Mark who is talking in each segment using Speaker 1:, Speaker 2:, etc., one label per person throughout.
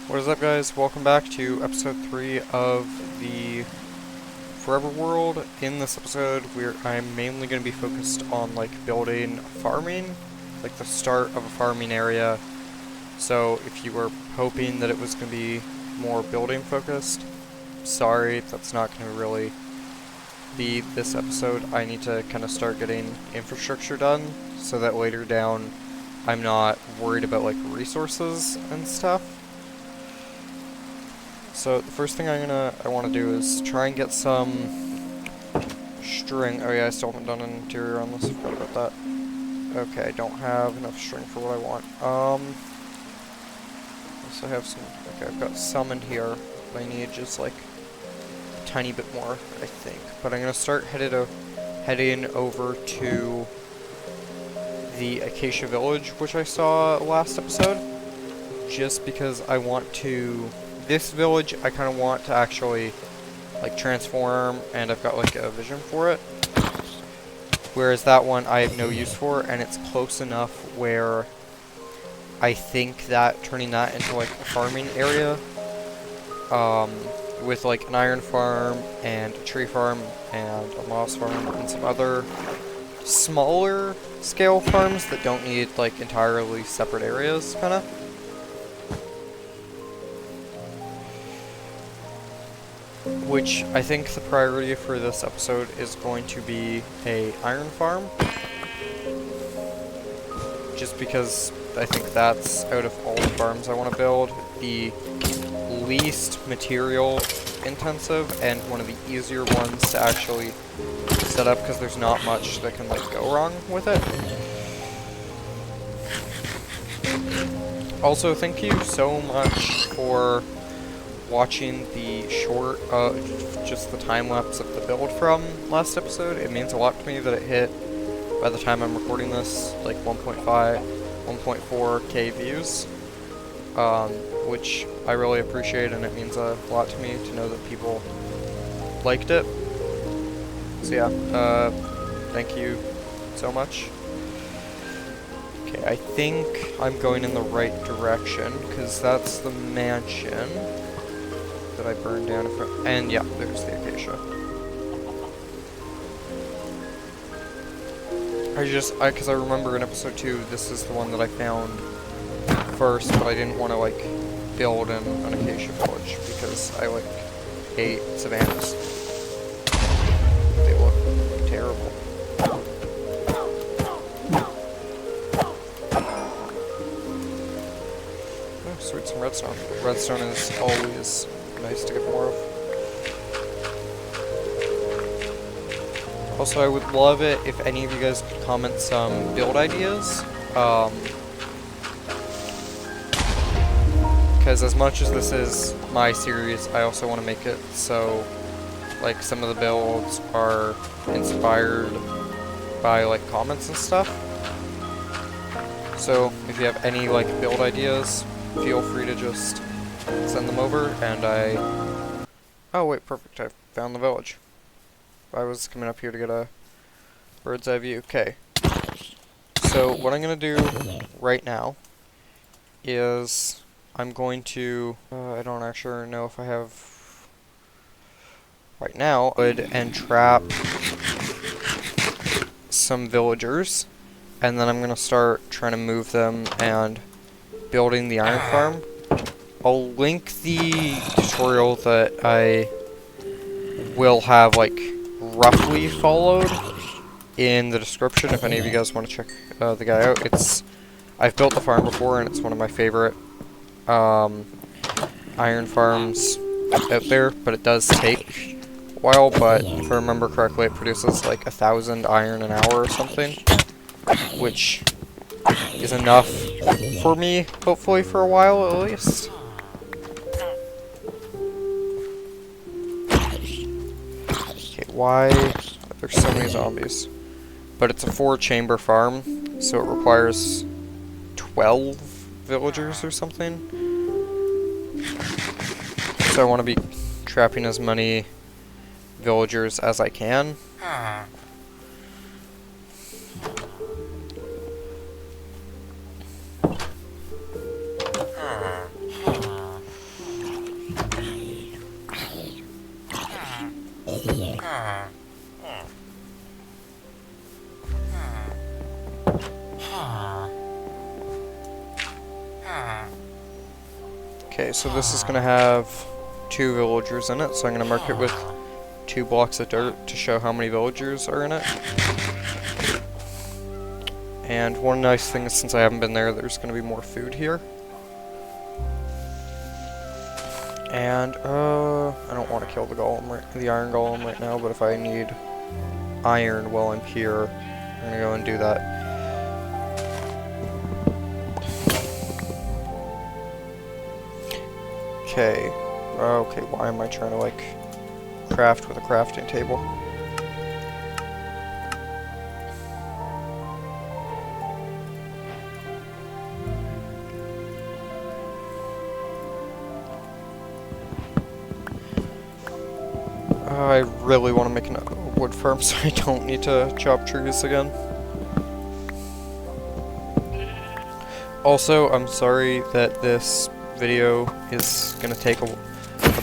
Speaker 1: What is up, guys? Welcome back to episode 3 of the Forever World. In this episode, I'm mainly going to be focused on building farming, the start of a farming area. So if you were hoping that it was going to be more building focused, sorry, that's not going to really be this episode. I need to kind of start getting infrastructure done so that later down I'm not worried about resources and stuff. So the first thing I want to do is try and get some string. Oh yeah, I still haven't done an interior on this. I forgot about that. Okay, I don't have enough string for what I want. So I have some. Okay, I've got some in here, but I need just a tiny bit more, I think. But I'm gonna start heading over to the Acacia Village, which I saw last episode, just because I want to. This village, I kind of want to actually, transform, and I've got, a vision for it. Whereas that one, I have no use for, and it's close enough where I think that turning that into, a farming area, with, an iron farm, and a tree farm, and a moss farm, and some other smaller scale farms that don't need, entirely separate areas, kind of. Which I think the priority for this episode is going to be a iron farm. Just because I think that's, out of all the farms I want to build, the least material intensive and one of the easier ones to actually set up, because there's not much that can go wrong with it. Also, thank you so much for watching the short, just the time-lapse of the build from last episode. It means a lot to me that it hit, by the time I'm recording this, 1.4k views, which I really appreciate, and it means a lot to me to know that people liked it. So yeah, thank you so much. Okay, I think I'm going in the right direction, because that's the mansion that I burned down, and yeah, there's the acacia. Because I remember in episode 2, this is the one that I found first, but I didn't want to, build in an acacia village, because I, hate savannas. They look terrible. Oh, sweet, some redstone. Redstone is always nice to get more of. Also, I would love it if any of you guys could comment some build ideas. Because as much as this is my series, I also want to make it so, some of the builds are inspired by, comments and stuff. So, if you have any, build ideas, feel free to just send them over, and oh wait, perfect, I found the village. I was coming up here to get a bird's eye view. Okay. So, what I'm going to do right now is I'm going to, I don't actually know if I have, right now, and trap some villagers, and then I'm going to start trying to move them and building the iron farm. I'll link the tutorial that I will have, roughly followed in the description if any of you guys want to check the guy out. I've built the farm before, and it's one of my favorite iron farms out there, but it does take a while, but if I remember correctly, it produces 1,000 iron an hour or something, which is enough for me, hopefully for a while at least. Why? There's so many zombies. But it's a 4-chamber farm, so it requires 12 villagers or something. So I want to be trapping as many villagers as I can. Okay, so this is gonna have 2 villagers in it, so I'm gonna mark it with 2 blocks of dirt to show how many villagers are in it. And one nice thing is, since I haven't been there, there's gonna be more food here. And, I don't want to kill the iron golem right now, but if I need iron while I'm here, I'm gonna go and do that. Okay. Okay, why am I trying to, like, craft with a crafting table? I really want to make a wood farm so I don't need to chop trees again. Also, I'm sorry that this video is going to take a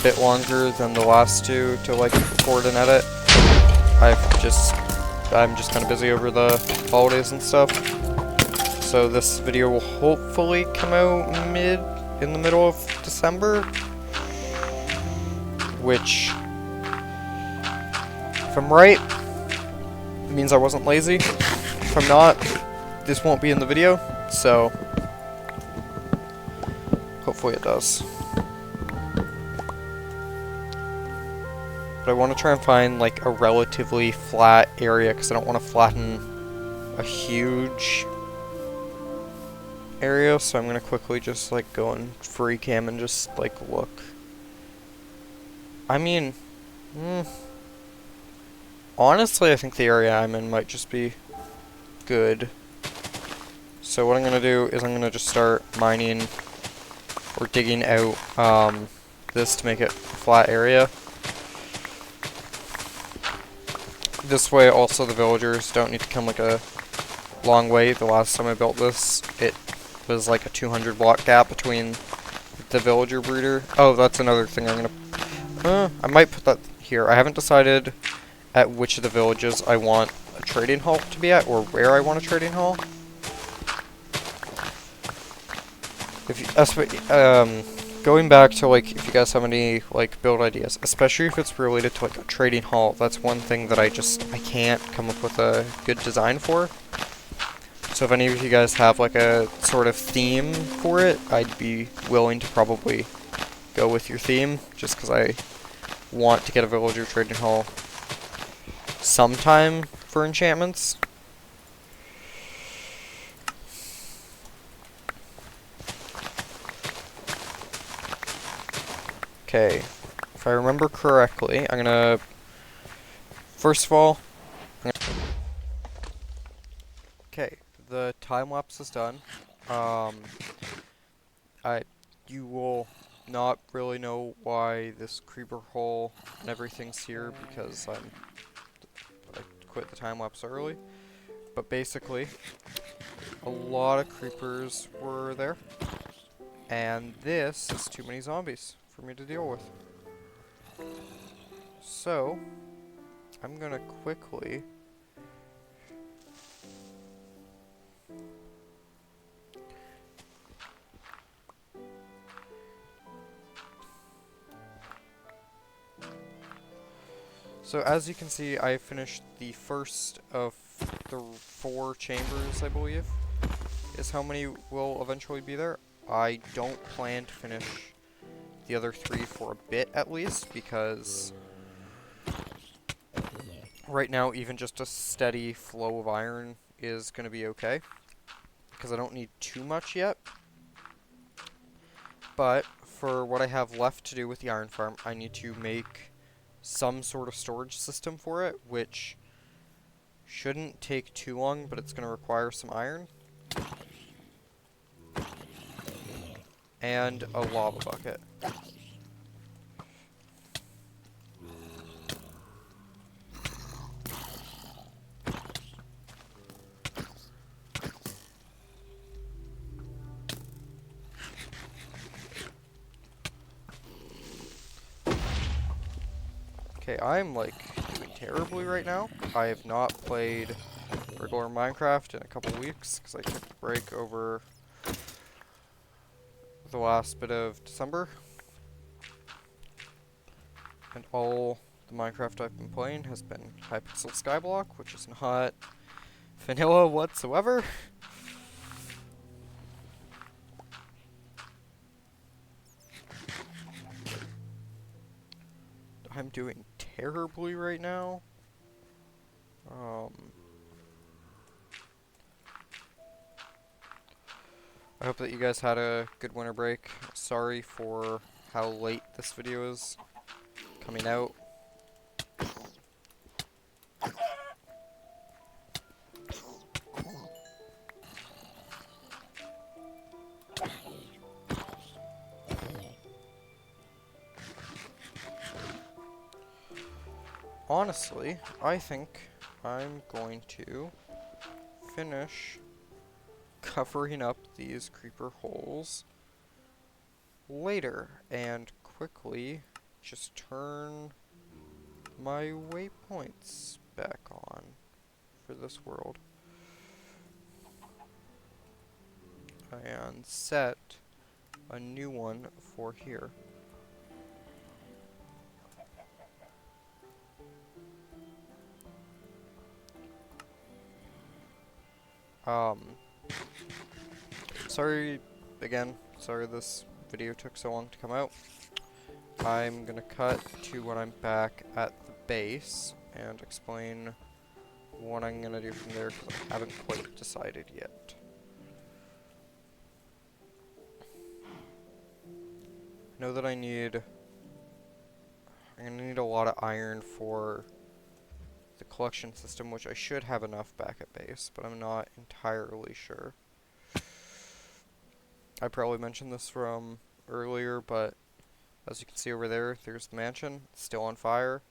Speaker 1: bit longer than the last two to like record and edit. I'm just kind of busy over the holidays and stuff. So this video will hopefully come out in the middle of December, which, if I'm right, it means I wasn't lazy. If I'm not, this won't be in the video, so hopefully it does. But I want to try and find like a relatively flat area, because I don't want to flatten a huge area, so I'm going to quickly just like go in free cam and just like look. I mean, honestly, I think the area I'm in might just be good. So what I'm going to do is I'm going to just start mining or digging out this to make it a flat area. This way also the villagers don't need to come like a long way. The last time I built this, it was like a 200 block gap between the villager breeder. Oh, that's another thing I'm gonna... I might put that here. I haven't decided at which of the villages I want a trading hall to be at, or where I want a trading hall. If you, going back to like, if you guys have any like build ideas, especially if it's related to like a trading hall, that's one thing that I can't come up with a good design for. So if any of you guys have like a sort of theme for it, I'd be willing to probably go with your theme, just because I want to get a villager trading hall sometime for enchantments. Okay, if I remember correctly, I'm gonna, first of all, okay, the time lapse is done. You will not really know why this creeper hole and everything's here, because I quit the time lapse early. But basically, a lot of creepers were there, and this is too many zombies for me to deal with. So, I'm gonna quickly So as you can see, I finished the first of the 4 chambers, I believe, is how many will eventually be there. I don't plan to finish the other 3 for a bit at least, because right now even just a steady flow of iron is going to be okay, because I don't need too much yet. But for what I have left to do with the iron farm, I need to make some sort of storage system for it, which shouldn't take too long, but it's going to require some iron and a lava bucket. Okay, I'm like doing terribly right now. I have not played regular Minecraft in a couple weeks because I took a break over the last bit of December. And all the Minecraft I've been playing has been Hypixel Skyblock, which is not vanilla whatsoever. I'm doing terribly right now. I hope that you guys had a good winter break. Sorry for how late this video is coming out. Honestly, I think I'm going to finish covering up these creeper holes later and quickly just turn my waypoints back on for this world and set a new one for here. Sorry again, sorry this video took so long to come out. I'm gonna cut to when I'm back at the base and explain what I'm gonna do from there because I haven't quite decided yet. I know that I'm gonna need a lot of iron for the collection system, which I should have enough back at base, but I'm not entirely sure. I probably mentioned this from earlier, but as you can see over there, there's the mansion, it's still on fire.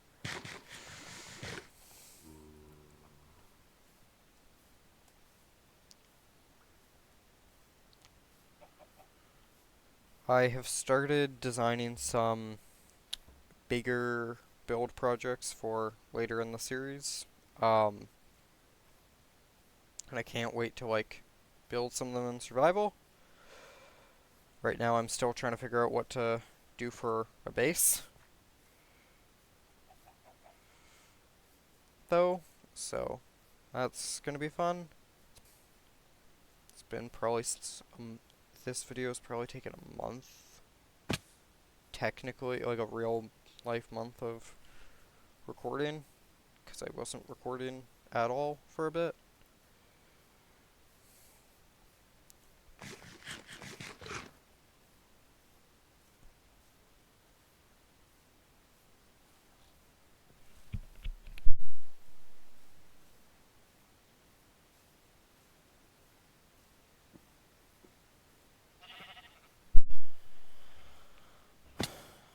Speaker 1: I have started designing some bigger build projects for later in the series. And I can't wait to like build some of them in survival. Right now I'm still trying to figure out what to do for a base, though, so that's gonna be fun. It's been probably this video has probably taken a month, technically, like a real life month of recording, because I wasn't recording at all for a bit.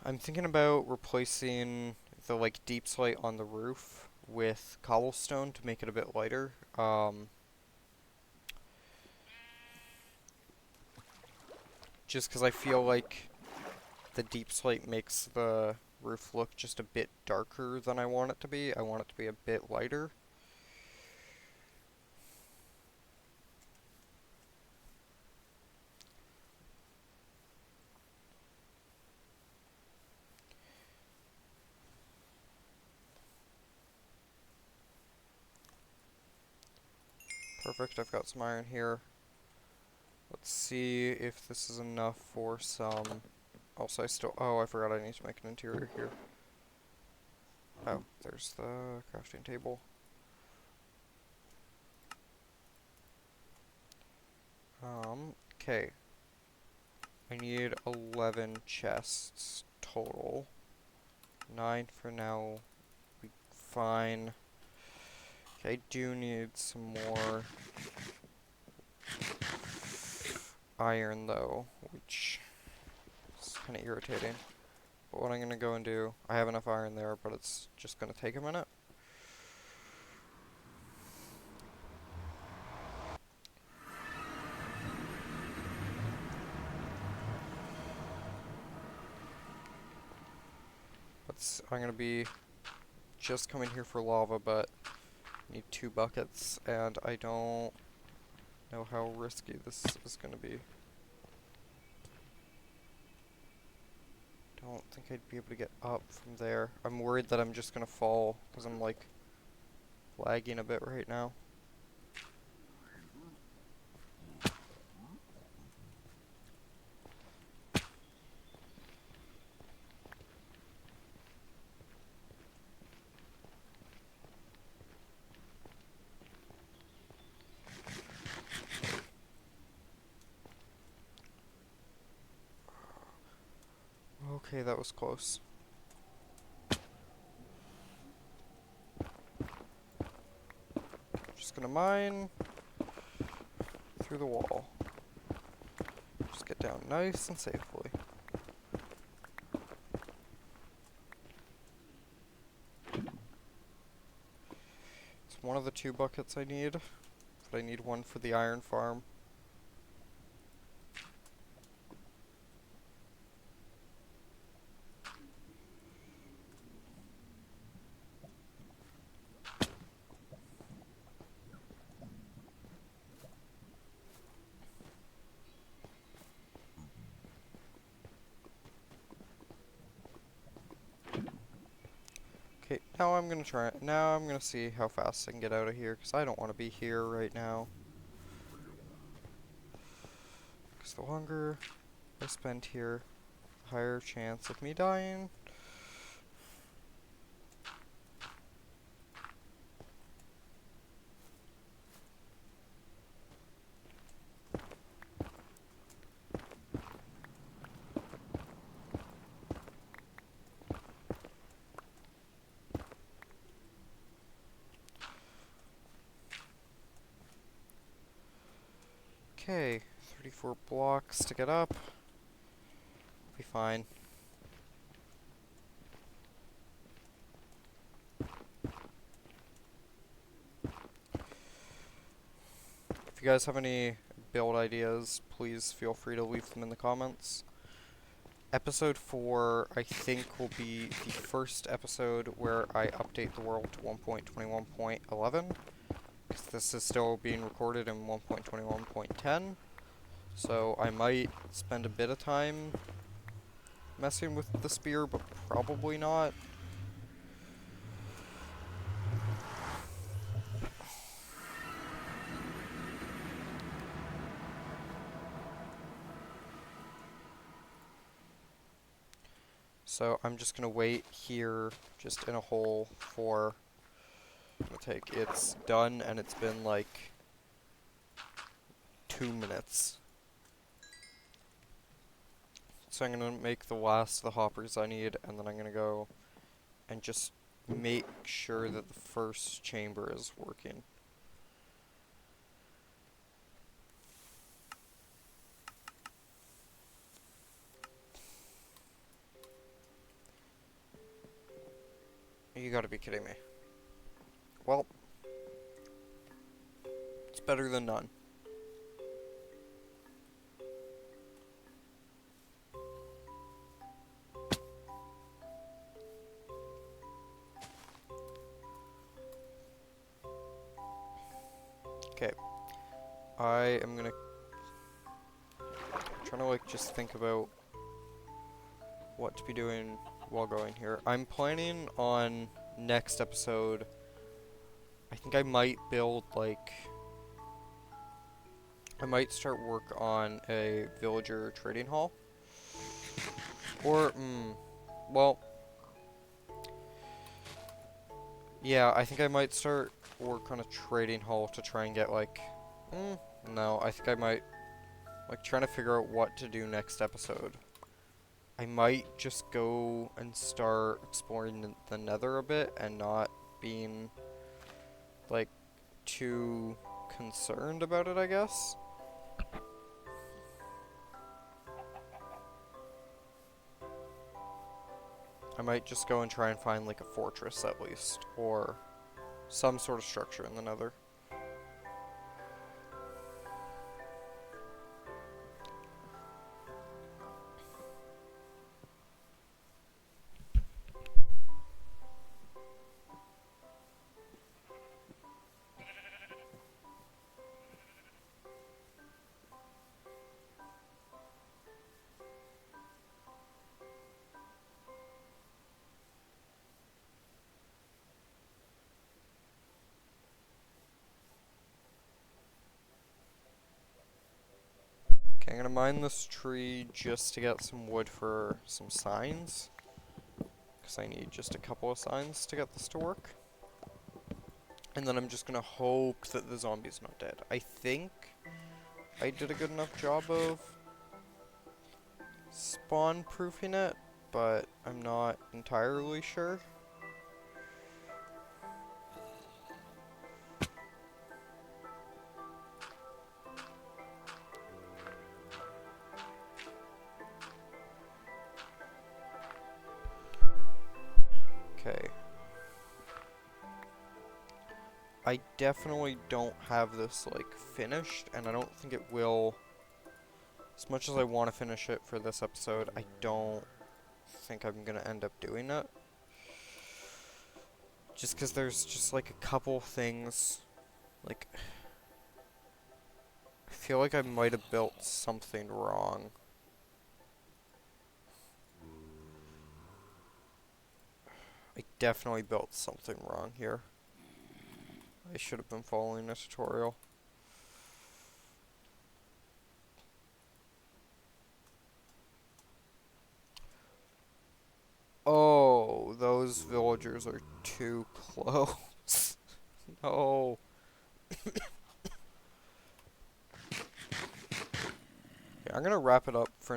Speaker 1: I'm thinking about replacing the like deep slate on the roof with cobblestone to make it a bit lighter. Just because I feel like the deep slate makes the roof look just a bit darker than I want it to be. I want it to be a bit lighter. Perfect, I've got some iron here. Let's see if this is enough for some... Also, oh, I forgot I need to make an interior here. Oh, there's the crafting table. Okay. I need 11 chests total. 9 for now. Be fine. Okay, I do need some more iron though, which is kind of irritating. But what I'm going to go and do, I have enough iron there, but it's just going to take a minute. I'm going to be just coming here for lava, but I need 2 buckets, and I don't know how risky this is going to be. don't think I'd be able to get up from there. I'm worried that I'm just gonna fall because I'm like lagging a bit right now. Okay, that was close. Just gonna mine through the wall. Just get down nice and safely. It's one of the 2 buckets I need, but I need one for the iron farm. Okay, now I'm gonna see how fast I can get out of here, because I don't want to be here right now. Because the longer I spend here, the higher chance of me dying. Okay, 34 blocks to get up. Be fine. If you guys have any build ideas, please feel free to leave them in the comments. Episode 4, I think, will be the first episode where I update the world to 1.21.11. Because this is still being recorded in 1.21.10. So I might spend a bit of time messing with the spear, but probably not. So I'm just gonna wait here, just in a hole for, it's done, and it's been like 2 minutes. So I'm gonna make the last of the hoppers I need, and then I'm gonna go and just make sure that the first chamber is working. You gotta be kidding me. Well, it's better than none. Okay. I am gonna trying to like just think about what to be doing while going here. I'm planning on next episode, I think I might build like, I might start work on a villager trading hall. Or, well, yeah, I think I might start work on a trading hall to try and get like, no, I think I might, like, trying to figure out what to do next episode. I might just go and start exploring the nether a bit and not being, like, too concerned about it, I guess. I might just go and try and find, like, a fortress at least, or some sort of structure in the nether. I'm gonna mine this tree just to get some wood for some signs. Because I need just a couple of signs to get this to work. And then I'm just gonna hope that the zombie's not dead. I think I did a good enough job of spawn-proofing it, but I'm not entirely sure. Okay. I definitely don't have this, like, finished, and I don't think it will. As much as I want to finish it for this episode, I don't think I'm gonna end up doing it. Just because there's just, like, a couple things, like, I feel like I might have built something wrong. I definitely built something wrong here. I should have been following a tutorial. Oh, those villagers are too close. No. Okay, I'm gonna wrap it up for